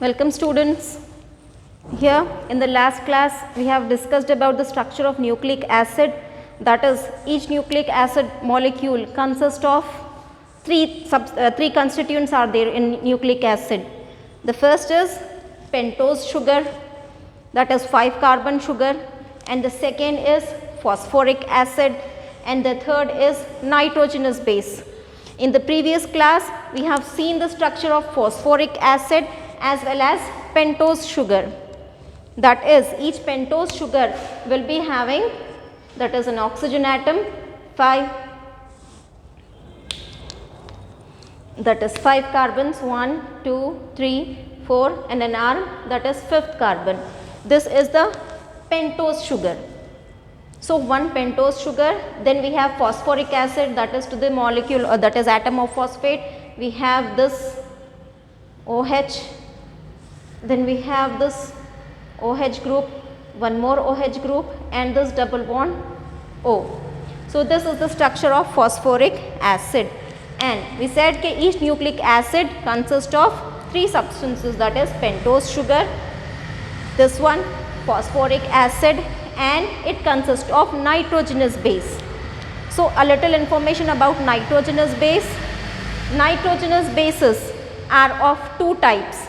Welcome students. Here in the last class we have discussed about the structure of nucleic acid, that is each nucleic acid molecule consists of three constituents are there in nucleic acid. The first is pentose sugar, that is 5 carbon sugar, and the second is phosphoric acid, and the third is nitrogenous base. In the previous class we have seen the structure of phosphoric acid as well as pentose sugar. That is, each pentose sugar will be having, that is an oxygen atom, 5 carbons, 1, 2, 3, 4 and an arm, that is 5th carbon. This is the pentose sugar. So, one pentose sugar, then we have phosphoric acid, that is to the molecule or that is atom of phosphate. We have this OH, then we have this OH group, one more OH group and this double bond O. So, this is the structure of phosphoric acid, and we said that each nucleic acid consists of 3 substances, that is pentose sugar, this one phosphoric acid, and it consists of nitrogenous base. So, a little information about nitrogenous base. Nitrogenous bases are of 2 types.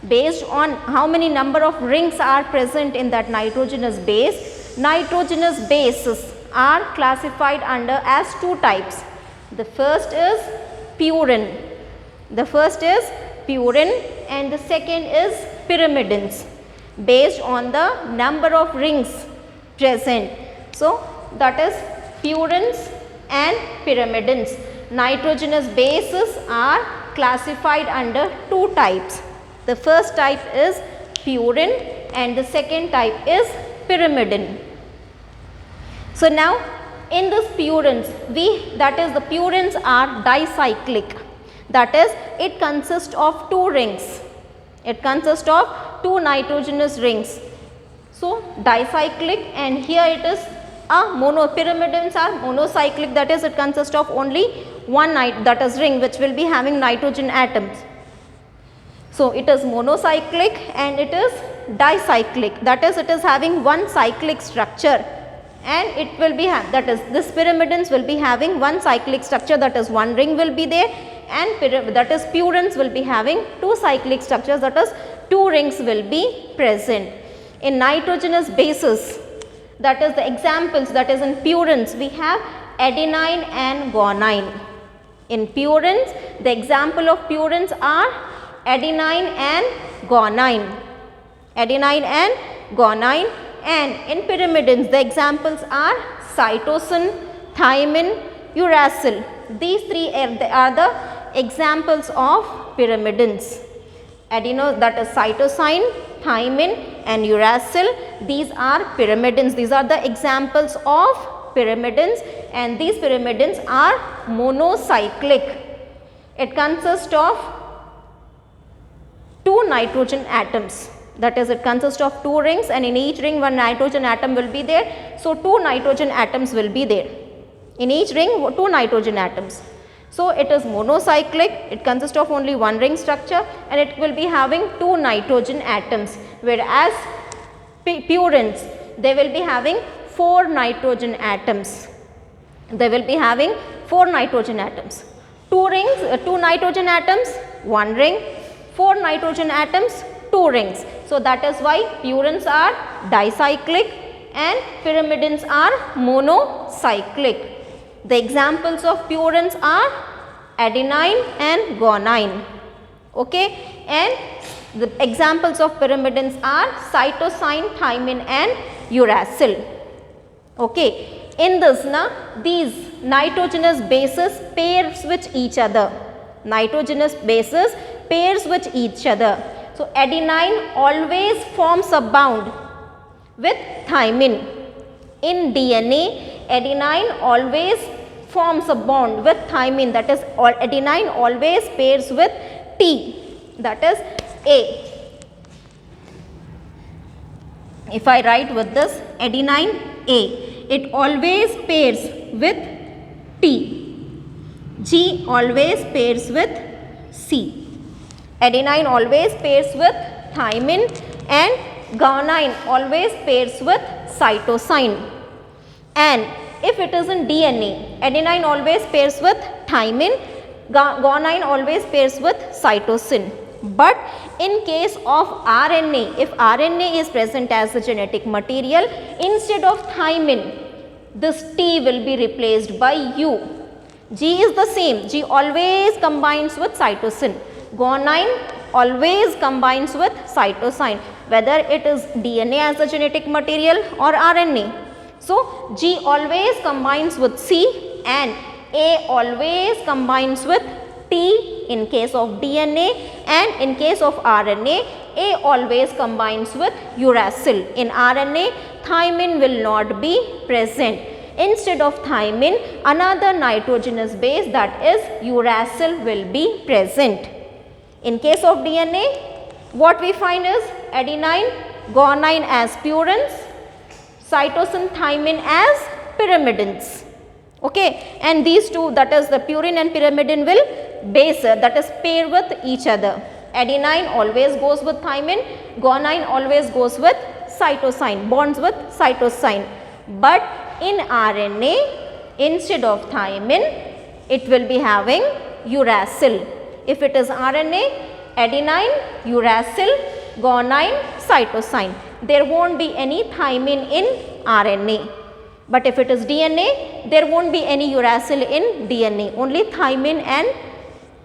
Based on how many number of rings are present in that nitrogenous base, nitrogenous bases are classified under as 2 types. The first is purine. The first is purine and the second is pyrimidines, based on the number of rings present. So, that is purines and pyrimidines. Nitrogenous bases are classified under 2 types. The first type is purine and the second type is pyrimidine. So, now in this purines, the purines are dicyclic, that is it consists of 2 rings. It consists of 2 nitrogenous rings. So, dicyclic, and here it is pyrimidines are monocyclic, that is it consists of only one ring which will be having nitrogen atoms. So, it is monocyclic and it is dicyclic, that is it is having one cyclic structure, and it will be that is this pyrimidines will be having one cyclic structure, that is one ring will be there, and that is purines will be having 2 cyclic structures, that is 2 rings will be present. In nitrogenous bases, that is the examples, that is in purines we have adenine and guanine. In purines, the example of purines are adenine and guanine. Adenine and guanine, and in pyrimidines the examples are cytosine, thymine, uracil. These 3 are the examples of pyrimidines. That is cytosine, thymine and uracil, these are pyrimidines. These are the examples of pyrimidines, and these pyrimidines are monocyclic. It consists of 2 nitrogen atoms, that is it consists of 2 rings, and in each ring 1 nitrogen atom will be there. So, 2 nitrogen atoms will be there. In each ring 2 nitrogen atoms. So, it is monocyclic, it consists of only 1 ring structure and it will be having 2 nitrogen atoms, whereas purines they will be having 4 nitrogen atoms. They will be having 4 nitrogen atoms. 2 rings, 2 nitrogen atoms, 1 ring, 4 nitrogen atoms, 2 rings. So, that is why purines are dicyclic and pyrimidines are monocyclic. The examples of purines are adenine and guanine, okay, and the examples of pyrimidines are cytosine, thymine and uracil, okay. In this, these nitrogenous bases pairs with each other. Nitrogenous bases pairs with each other. So, adenine always forms a bond with thymine. In DNA, adenine always forms a bond with thymine, that is adenine always pairs with T, that is A. If I write with this adenine A, it always pairs with T. G always pairs with C. Adenine always pairs with thymine, and guanine always pairs with cytosine. And if it is in DNA, adenine always pairs with thymine, guanine always pairs with cytosine. But in case of RNA, if RNA is present as the genetic material, instead of thymine, this T will be replaced by U. G is the same, G always combines with cytosine. Guanine always combines with cytosine, whether it is DNA as a genetic material or RNA. So, G always combines with C and A always combines with T in case of DNA, and in case of RNA, A always combines with uracil. In RNA, thymine will not be present. Instead of thymine, another nitrogenous base, that is uracil, will be present. In case of DNA, what we find is adenine, guanine as purines, cytosine, thymine as pyrimidines. Okay, and these two, that is the purine and pyrimidine, will base, that is pair with each other. Adenine always goes with thymine, guanine always goes with cytosine, bonds with cytosine. But in RNA, instead of thymine, it will be having uracil. If it is RNA, adenine, uracil, guanine, cytosine. There won't be any thymine in RNA. But if it is DNA, there won't be any uracil in DNA. Only thymine and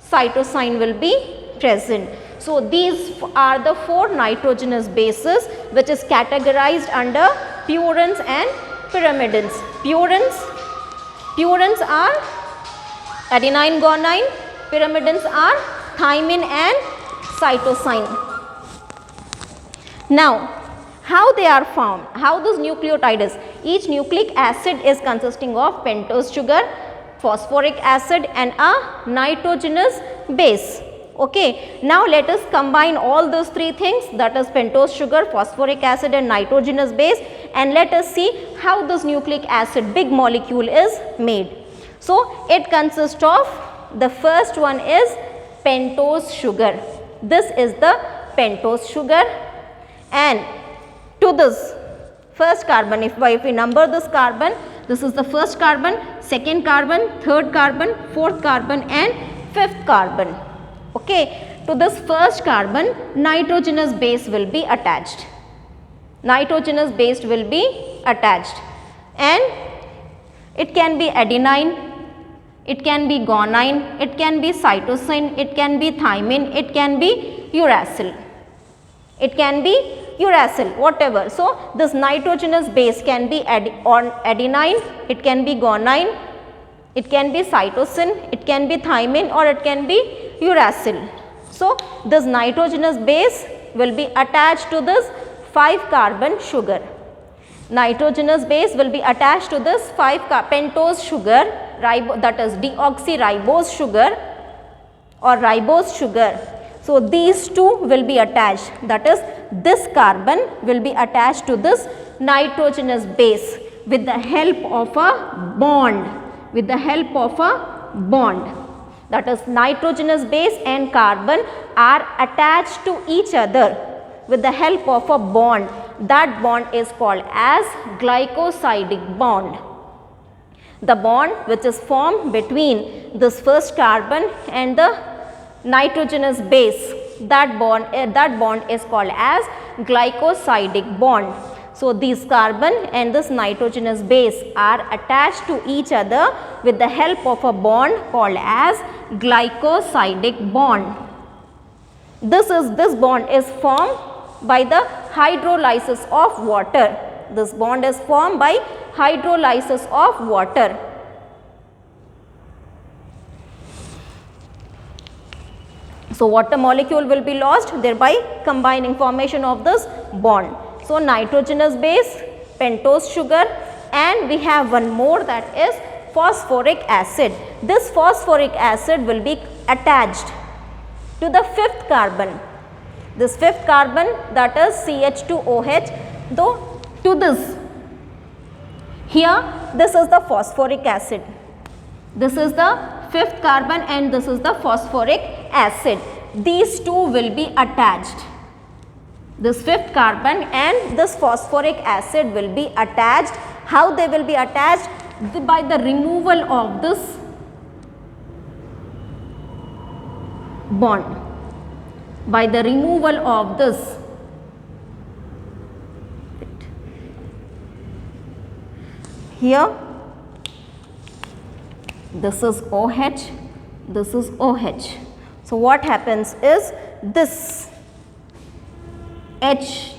cytosine will be present. So, these are the 4 nitrogenous bases which is categorized under purines and pyrimidines. Purines are adenine, guanine, pyrimidines are thymine and cytosine. Now, how they are formed, how this nucleotide is. Each nucleic acid is consisting of pentose sugar, phosphoric acid and a nitrogenous base. Okay. Now, let us combine all those 3 things, that is pentose sugar, phosphoric acid and nitrogenous base, and let us see how this nucleic acid big molecule is made. So, it consists of, the first one is pentose sugar. This is the pentose sugar, and to this first carbon, if we number this carbon, this is the first carbon, second carbon, third carbon, fourth carbon and fifth carbon. Okay. To this first carbon, nitrogenous base will be attached. Nitrogenous base will be attached, and it can be adenine, it can be guanine, it can be cytosine, it can be thymine, it can be uracil. It can be uracil, whatever. So, this nitrogenous base can be adenine, it can be guanine, it can be cytosine, it can be thymine, or it can be uracil. So, this nitrogenous base will be attached to this 5 carbon sugar. Nitrogenous base will be attached to this 5 pentose sugar, that is deoxyribose sugar or ribose sugar. So, these two will be attached, that is this carbon will be attached to this nitrogenous base with the help of a bond, that is nitrogenous base and carbon are attached to each other with the help of a bond. That bond is called as glycosidic bond. The bond which is formed between this first carbon and the nitrogenous base, that bond is called as glycosidic bond. So, these carbon and this nitrogenous base are attached to each other with the help of a bond called as glycosidic bond. This bond is formed by the hydrolysis of water. This bond is formed by hydrolysis of water. So, water molecule will be lost, thereby combining formation of this bond. So, nitrogenous base, pentose sugar, and we have one more, that is phosphoric acid. This phosphoric acid will be attached to the 5th carbon. This 5th carbon, that is CH2OH, though to this. Here, this is the phosphoric acid. This is the 5th carbon and this is the phosphoric acid. These two will be attached. this fifth carbon and this phosphoric acid will be attached. How they will be attached? By the removal of this bond. By the removal of this here, this is OH, this is OH. So what happens is this H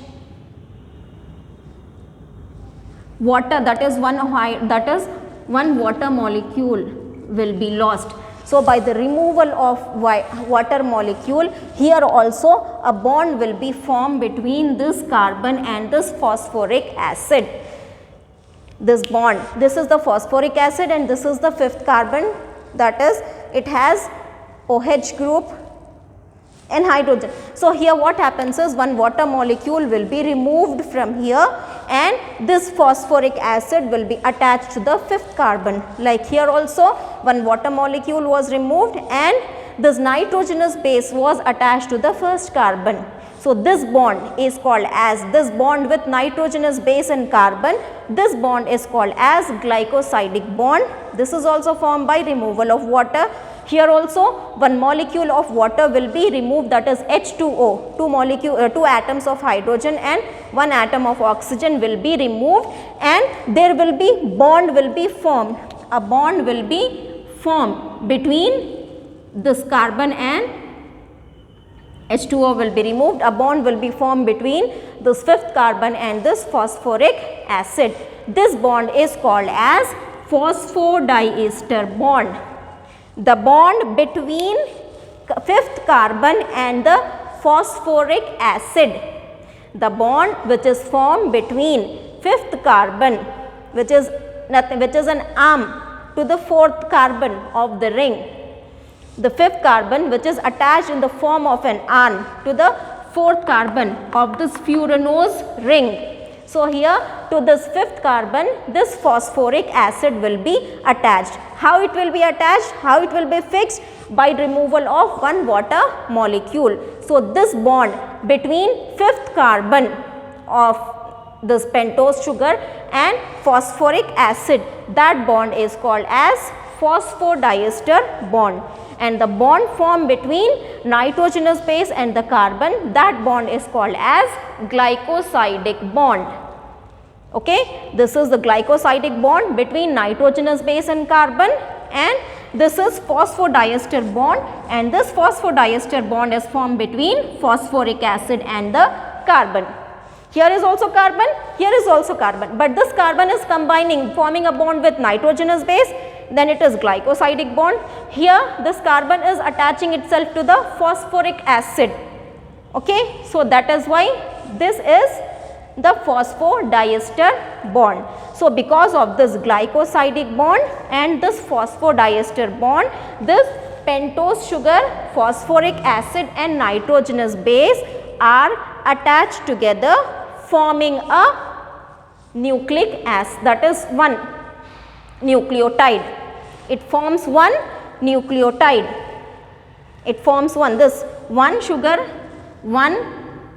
water, that is one water molecule will be lost. So by the removal of water molecule, here also a bond will be formed between this carbon and this phosphoric acid. This bond, this is the phosphoric acid and this is the fifth carbon, that is it has OH group and hydrogen. So here what happens is one water molecule will be removed from here and this phosphoric acid will be attached to the fifth carbon. Like here also one water molecule was removed and this nitrogenous base was attached to the first carbon. So this bond is called as, this bond with nitrogenous base and carbon, this bond is called as glycosidic bond. This is also formed by removal of water. Here also one molecule of water will be removed, that is H2O, two atoms of hydrogen and one atom of oxygen will be removed and there will be bond will be formed. A bond will be formed between this carbon and H2O will be removed. A bond will be formed between this fifth carbon and this phosphoric acid. This bond is called as phosphodiester bond. The bond between fifth carbon and the phosphoric acid. The bond which is formed between fifth carbon, which is an arm to the fourth carbon of the ring. The fifth carbon which is attached in the form of an arm to the fourth carbon of this furanose ring. So here to this fifth carbon, this phosphoric acid will be attached. How it will be attached? How it will be fixed? By removal of one water molecule. So this bond between fifth carbon of this pentose sugar and phosphoric acid, that bond is called as phosphodiester bond. And the bond formed between nitrogenous base and the carbon, that bond is called as glycosidic bond. Okay, this is the glycosidic bond between nitrogenous base and carbon and this is phosphodiester bond and this phosphodiester bond is formed between phosphoric acid and the carbon. Here is also carbon, here is also carbon, but this carbon is combining, forming a bond with nitrogenous base, then it is glycosidic bond. Here this carbon is attaching itself to the phosphoric acid. Okay, so that is why this is the phosphodiester bond. So because of this glycosidic bond and this phosphodiester bond, this pentose sugar, phosphoric acid and nitrogenous base are attached together, forming a nucleic acid, that is one nucleotide. It forms one nucleotide. It forms this one sugar, one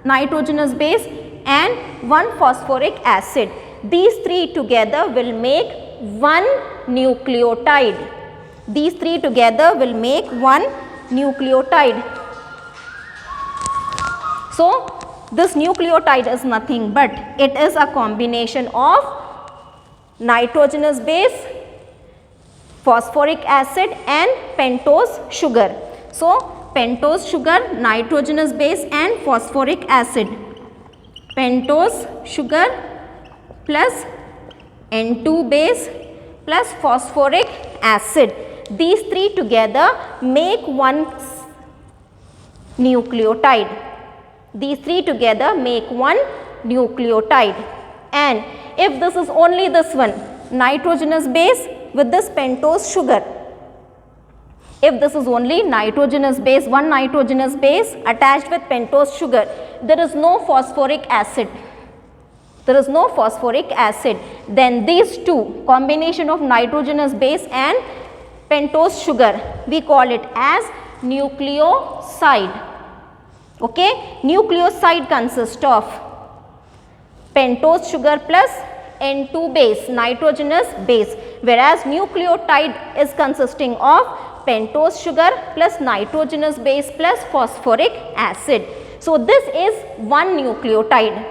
nitrogenous base and one phosphoric acid. These three together will make one nucleotide. These three together will make one nucleotide. So this nucleotide is nothing but it is a combination of nitrogenous base, phosphoric acid and pentose sugar. So pentose sugar, nitrogenous base and phosphoric acid. Pentose sugar plus N2 base plus phosphoric acid. These three together make one nucleotide. These three together make one nucleotide. And if this is only this one, nitrogenous base with this pentose sugar, if this is only nitrogenous base, one nitrogenous base attached with pentose sugar, there is no phosphoric acid. There is no phosphoric acid. Then these two, combination of nitrogenous base and pentose sugar, we call it as nucleoside. Okay, nucleoside consists of pentose sugar plus N2 base, nitrogenous base, whereas nucleotide is consisting of pentose sugar plus nitrogenous base plus phosphoric acid. So, this is one nucleotide.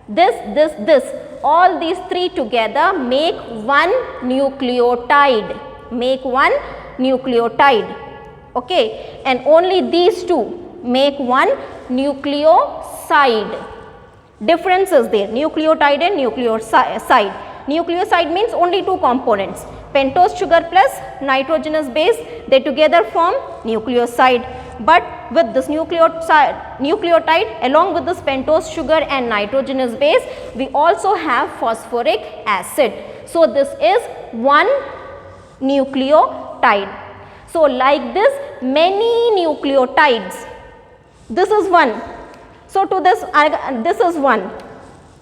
This, all these three together make one nucleotide, okay, and only these two make one nucleoside. Difference is there, nucleotide and nucleoside. Nucleoside means only two components, pentose sugar plus nitrogenous base, they together form nucleoside. But with this nucleotide along with this pentose sugar and nitrogenous base, we also have phosphoric acid. So, this is one nucleotide. So, like this many nucleotides, this is one. So, to this is one,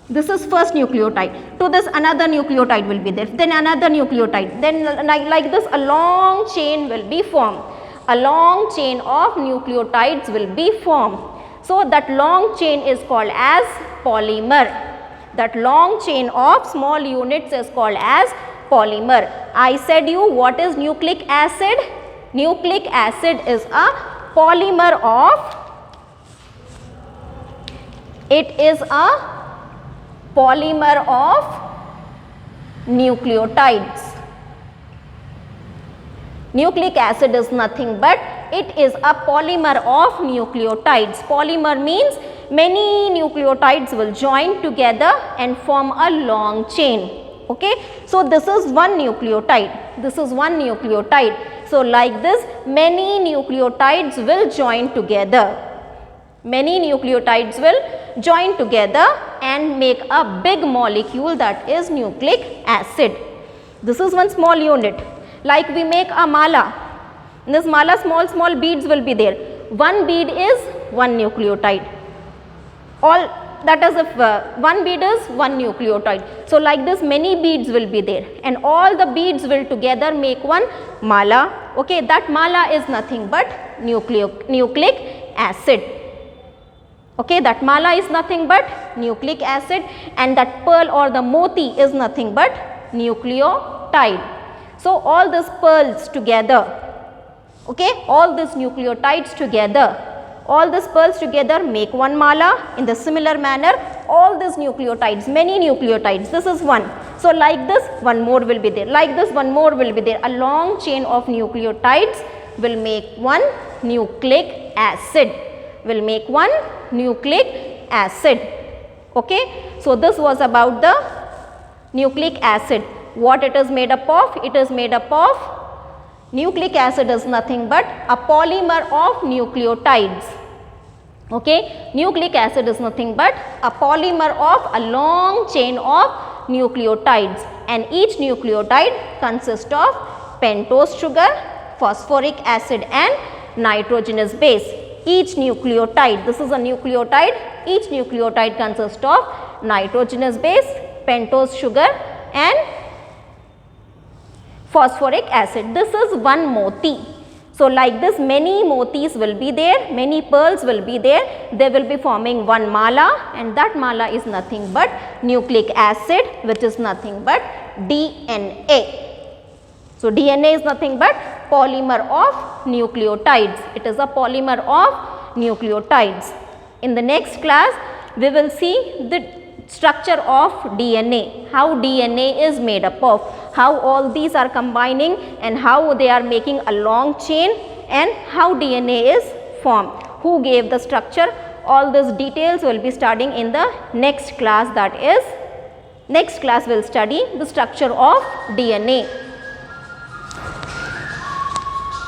this is first nucleotide, to this another nucleotide will be there, then another nucleotide, then like this a long chain will be formed, a long chain of nucleotides will be formed. So, that long chain is called as polymer, that long chain of small units is called as polymer. I said you what is nucleic acid? Nucleic acid is a polymer of, it is a polymer of nucleotides. Nucleic acid is nothing but it is a polymer of nucleotides. Polymer means many nucleotides will join together and form a long chain. Okay. So, this is one nucleotide, this is one nucleotide. So, like this many nucleotides will join together. Many nucleotides will join together and make a big molecule, that is nucleic acid. This is one small unit. Like we make a mala. In this mala small beads will be there. One bead is one nucleotide. All that is if one bead is one nucleotide. So, like this many beads will be there and all the beads will together make one mala. Okay, that mala is nothing but nucleic acid. Okay, that mala is nothing but nucleic acid and that pearl or the moti is nothing but nucleotide. So, all these pearls together, okay, all these nucleotides together, all these pearls together make one mala. In the similar manner, all these nucleotides, many nucleotides, this is one. So, like this one more will be there, like this one more will be there. A long chain of nucleotides will make one nucleic acid, will make one nucleic acid. Okay. So, this was about the nucleic acid. What it is made up of? It is made up of, nucleic acid is nothing but a polymer of nucleotides. Okay. Nucleic acid is nothing but a polymer of a long chain of nucleotides and each nucleotide consists of pentose sugar, phosphoric acid and nitrogenous base. Each nucleotide, this is a nucleotide, each nucleotide consists of nitrogenous base, pentose sugar and phosphoric acid. This is one moti. So, like this many motis will be there, many pearls will be there, they will be forming one mala and that mala is nothing but nucleic acid, which is nothing but DNA. So, DNA is nothing but polymer of nucleotides, it is a polymer of nucleotides. In the next class, we will see the structure of DNA, how DNA is made up of, how all these are combining and how they are making a long chain and how DNA is formed, who gave the structure. All these details will be studying in the next class, that is next class we will study the structure of DNA.